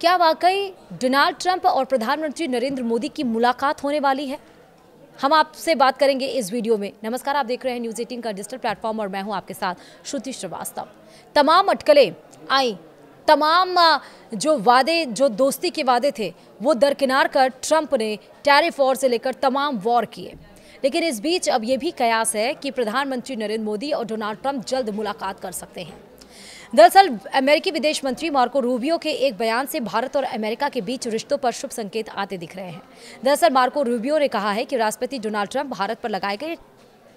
क्या वाकई Donald Trump और प्रधानमंत्री नरेंद्र मोदी की मुलाकात होने वाली है? हम आपसे बात करेंगे इस वीडियो में। नमस्कार, आप देख रहे हैं न्यूज़ 18 का डिजिटल प्लेटफॉर्म और मैं हूं आपके साथ श्रुति श्रीवास्तव। तमाम अटकलें आई, तमाम जो वादे, जो दोस्ती के वादे थे, वो दरकिनार कर ट्रंप ने टैरिफ वॉर से लेकर तमाम वॉर किए। लेकिन इस बीच अब ये भी कयास है कि प्रधानमंत्री नरेंद्र मोदी और डोनाल्ड ट्रंप जल्द मुलाकात कर सकते हैं। दरअसल अमेरिकी विदेश मंत्री मार्को रूबियो के एक बयान से भारत और अमेरिका के बीच रिश्तों पर शुभ संकेत आते दिख रहे हैं। दरअसल मार्को रूबियो ने कहा है कि राष्ट्रपति डोनाल्ड ट्रंप भारत पर लगाए गए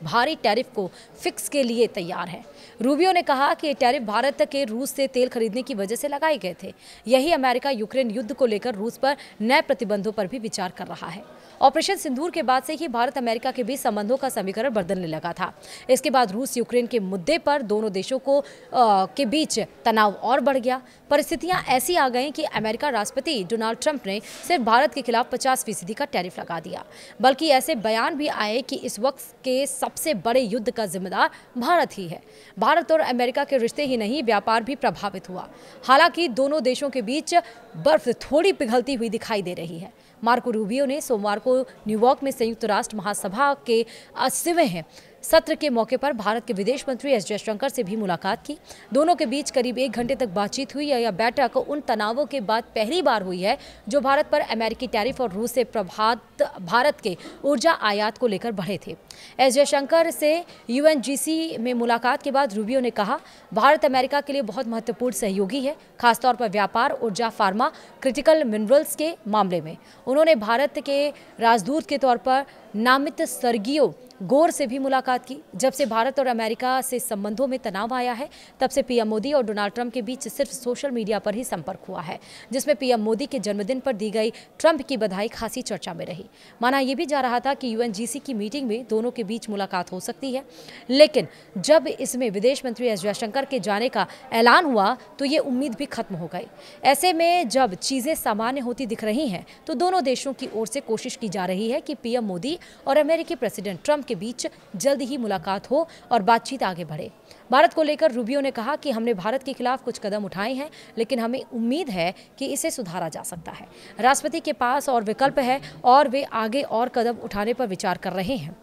भारी टैरिफ को फिक्स के लिए तैयार है। रूबियो ने कहा कि टैरिफ भारत के रूस से तेल खरीदने की वजह से लगाए गए थे। यही अमेरिका यूक्रेन युद्ध को लेकर रूस पर नए प्रतिबंधों पर भी विचार कर रहा है। ऑपरेशन सिंदूर के बाद से ही भारत अमेरिका के बीच संबंधों का समीकरण बदलने लगा था। इसके बाद रूस यूक्रेन के मुद्दे पर दोनों देशों के बीच तनाव और बढ़ गया। परिस्थितियां ऐसी आ गई कि अमेरिका राष्ट्रपति डोनाल्ड ट्रंप ने सिर्फ भारत के खिलाफ 50% का टैरिफ लगा दिया। बल्कि ऐसे बयान भी आए कि इस वक्त के सबसे बड़े युद्ध का जिम्मेदार भारत ही है। भारत और अमेरिका के रिश्ते ही नहीं, व्यापार भी प्रभावित हुआ। हालांकि दोनों देशों के बीच बर्फ थोड़ी पिघलती हुई दिखाई दे रही है। मार्को रूबियो ने सोमवार को न्यूयॉर्क में संयुक्त राष्ट्र महासभा के 80वें सत्र के मौके पर भारत के विदेश मंत्री एस जयशंकर से भी मुलाकात की। दोनों के बीच करीब 1 घंटे तक बातचीत हुई। यह बैठक उन तनावों के बाद पहली बार हुई है जो भारत पर अमेरिकी टैरिफ और रूस से प्रभावित भारत के ऊर्जा आयात को लेकर बढ़े थे। एस जयशंकर से यूएनजीसी में मुलाकात के बाद रूबियो ने कहा, भारत अमेरिका के लिए बहुत महत्वपूर्ण सहयोगी है, खासतौर पर व्यापार, ऊर्जा, फार्मा, क्रिटिकल मिनरल्स के मामले में। उन्होंने भारत के राजदूत के तौर पर नामित सर्गियो गोर से भी मुलाकात की। जब से भारत और अमेरिका से संबंधों में तनाव आया है, तब से पीएम मोदी और डोनाल्ड ट्रंप के बीच सिर्फ सोशल मीडिया पर ही संपर्क हुआ है, जिसमें पीएम मोदी के जन्मदिन पर दी गई ट्रंप की बधाई खासी चर्चा में रही। माना यह भी जा रहा था कि यूएनजीसी की मीटिंग में दोनों के बीच मुलाकात हो सकती है, लेकिन जब इसमें विदेश मंत्री एस जयशंकर के जाने का ऐलान हुआ तो ये उम्मीद भी खत्म हो गई। ऐसे में जब चीजें सामान्य होती दिख रही हैं, तो दोनों देशों की ओर से कोशिश की जा रही है कि पीएम मोदी और अमेरिकी प्रेसिडेंट ट्रंप के बीच जल्द ही मुलाकात हो और बातचीत आगे बढ़े। भारत को लेकर रूबियो ने कहा कि हमने भारत के खिलाफ कुछ कदम उठाए हैं, लेकिन हमें उम्मीद है कि इसे सुधारा जा सकता है। राष्ट्रपति के पास और विकल्प है और वे आगे और कदम उठाने पर विचार कर रहे हैं।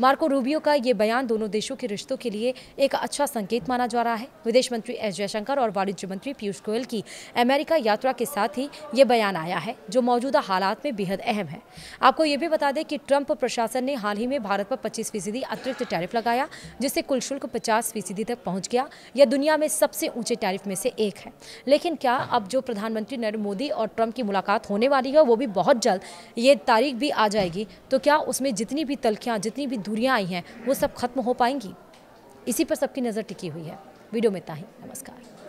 मार्को रूबियो का ये बयान दोनों देशों के रिश्तों के लिए एक अच्छा संकेत माना जा रहा है। विदेश मंत्री एस जयशंकर और वाणिज्य मंत्री पीयूष गोयल की अमेरिका यात्रा के साथ ही ये बयान आया है, जो मौजूदा हालात में बेहद अहम है। आपको ये भी बता दें कि ट्रंप प्रशासन ने हाल ही में भारत पर 25% अतिरिक्त टैरिफ लगाया, जिससे कुल शुल्क 50% तक पहुंच गया। यह दुनिया में सबसे ऊंचे टैरिफ में से एक है। लेकिन क्या अब जो प्रधानमंत्री नरेंद्र मोदी और ट्रंप की मुलाकात होने वाली है, वो भी बहुत जल्द, ये तारीख भी आ जाएगी, तो क्या उसमें जितनी भी तल्खियां, जितनी भी दूरियां आई हैं, वो सब खत्म हो पाएंगी? इसी पर सबकी नज़र टिकी हुई है। वीडियो में इतना ही। नमस्कार।